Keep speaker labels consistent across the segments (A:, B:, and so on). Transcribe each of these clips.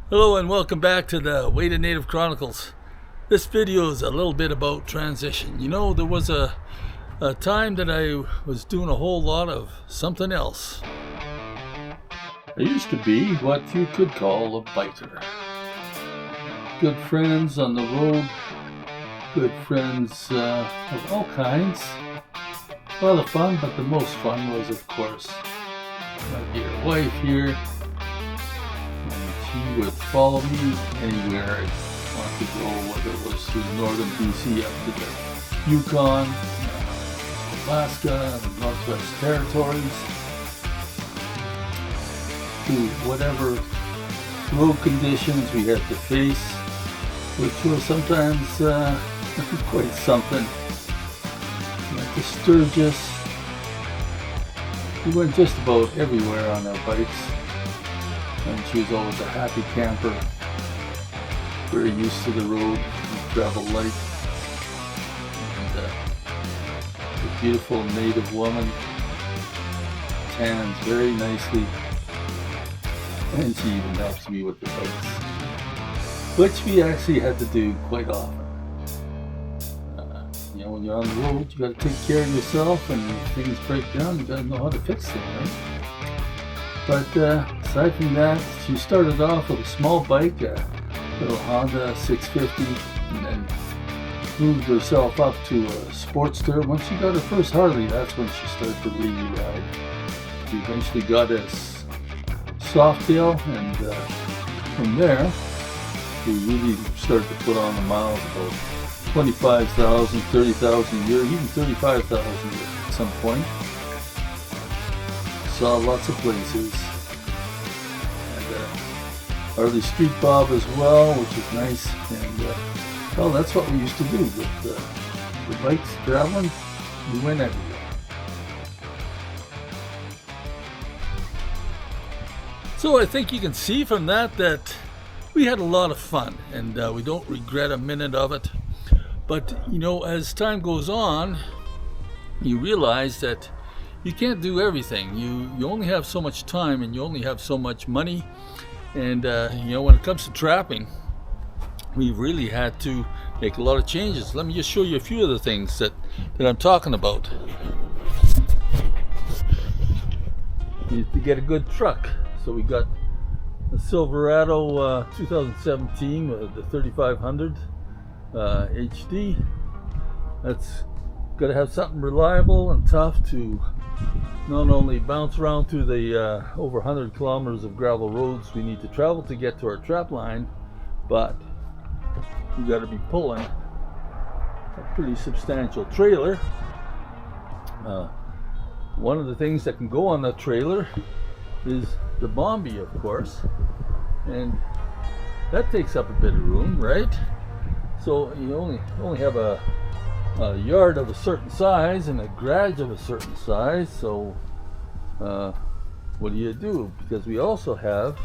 A: Hello and welcome back to the Weighted Native Chronicles. This video is a little bit about transition. You know, there was a time that I was doing a whole lot of something else. I used to be what you could call a biker. Good friends on the road, good friends of all kinds. A lot of fun, but the most fun was, of course, my dear wife here. She would follow me anywhere I wanted to go, whether it was to northern BC up to the Yukon, Alaska, and Northwest Territories, to whatever road conditions we had to face, which was sometimes quite something. Like the Sturgis, we went just about everywhere on our bikes. And she was always a happy camper, very used to the road, travel light, and a beautiful native woman, tans very nicely, and she even helps me with the bikes, which we actually had to do quite often. You know, when you're on the road, you got to take care of yourself, and if things break down, you got to know how to fix them, right? But aside from that, she started off with a small bike, a little Honda 650, and then moved herself up to a Sportster. Once she got her first Harley, that's when she started to really ride. She eventually got a Softail, and from there, we really started to put on the miles, about 25,000, 30,000 a year, even 35,000 a year at some point. Saw lots of places, and Harley Street Bob as well, which is nice. And well, that's what we used to do with the bikes traveling. We went everywhere. So I think you can see from that we had a lot of fun, and we don't regret a minute of it. But you know, as time goes on, you realize that you can't do everything. You only have so much time, and you only have so much money. And you know, when it comes to trapping, we really had to make a lot of changes. Let me just show you a few of the things that I'm talking about. You need to get a good truck. So we got a Silverado 2017 with the 3500 HD. That's got to have something reliable and tough to not only bounce around through the over 100 kilometers of gravel roads we need to travel to get to our trap line, but you got to be pulling a pretty substantial trailer. One of the things that can go on that trailer is the Bombi, of course, and that takes up a bit of room, right? So you only have a yard of a certain size and a garage of a certain size. So what do? Because we also have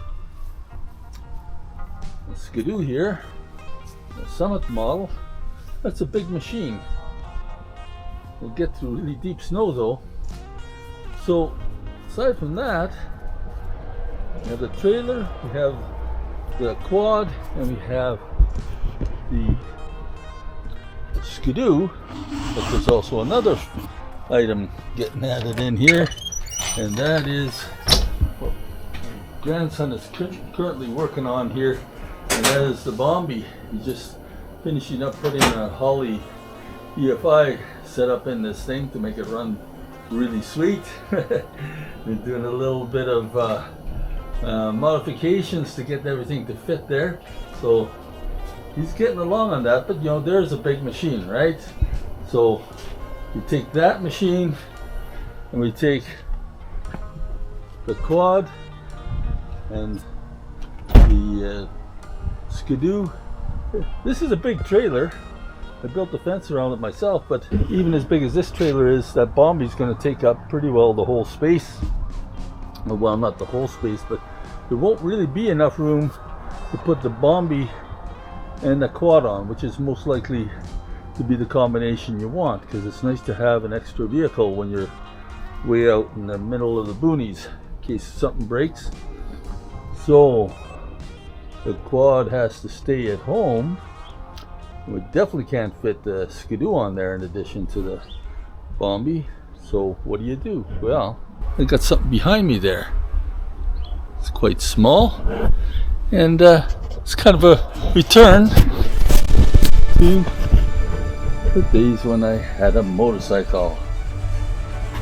A: a Skidoo here, a Summit model. That's a big machine. We'll get through really deep snow though. So aside from that, we have the trailer, we have the quad, and we have the Skidoo, but there's also another item getting added in here, and that is what my grandson is currently working on here, and that is the Bombi. He's just finishing up putting a Holly EFI set up in this thing to make it run really sweet. Been doing a little bit of modifications to get everything to fit there, so he's getting along on that. But you know, there's a big machine, right? So we take that machine and we take the quad and the Skidoo. This is a big trailer. I built the fence around it myself, but even as big as this trailer is, that Bombi's going to take up pretty well the whole space. Well, not the whole space, but there won't really be enough room to put the Bombi and the quad on, which is most likely to be the combination you want, because it's nice to have an extra vehicle when you're way out in the middle of the boonies in case something breaks. So the quad has to stay at home. We definitely can't fit the Skidoo on there in addition to the Bombi. So what do? Well, I got something behind me there. It's quite small, and it's kind of a return to the days when I had a motorcycle.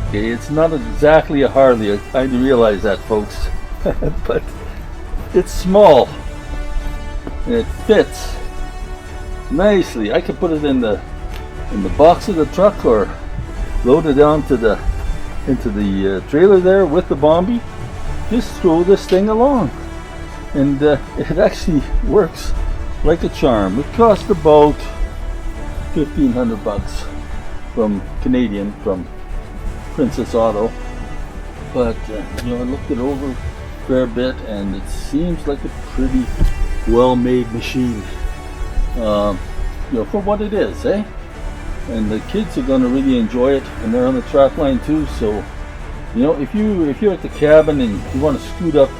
A: Okay, it's not exactly a Harley, I realize that, folks, but it's small and it fits nicely. I could put it in the box of the truck or load it onto into the trailer there with the Bombi. Just throw this thing along, and it actually works like a charm. It cost about $1,500 from Canadian, from Princess Auto, but you know, I looked it over a fair bit, and it seems like a pretty well-made machine. You know, for what it is, eh? And the kids are going to really enjoy it, and they're on the trapline too. So, you know, if you're at the cabin and you want to scoot up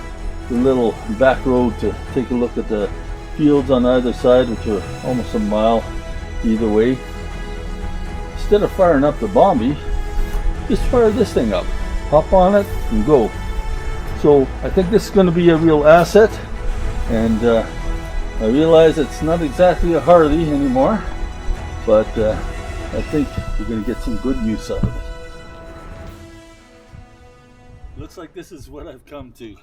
A: the little back road to take a look at the fields on either side, which are almost a mile either way, instead of firing up the Bombi, just fire this thing up, hop on it and go. So I think this is going to be a real asset, and I realize it's not exactly a Harley anymore, but I think you're going to get some good use out of it. Looks like this is what I've come to.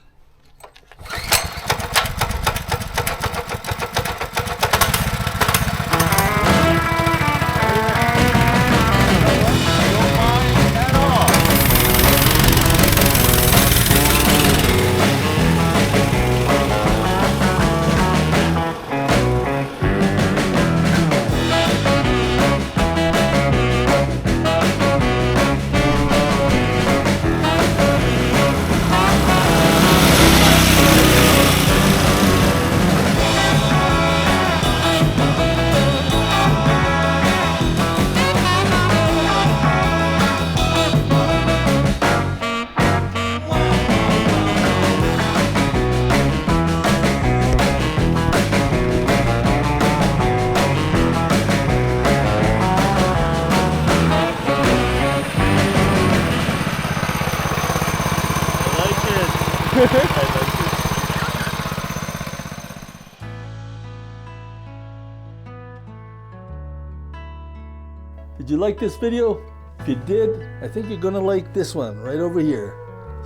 A: Did you like this video? If you did, I think you're gonna like this one right over here.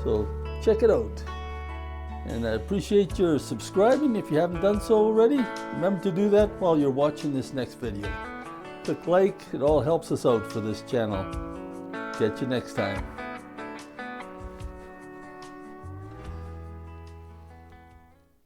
A: So check it out. And I appreciate your subscribing if you haven't done so already. Remember to do that while you're watching this next video. Click like, it all helps us out for this channel. Catch you next time.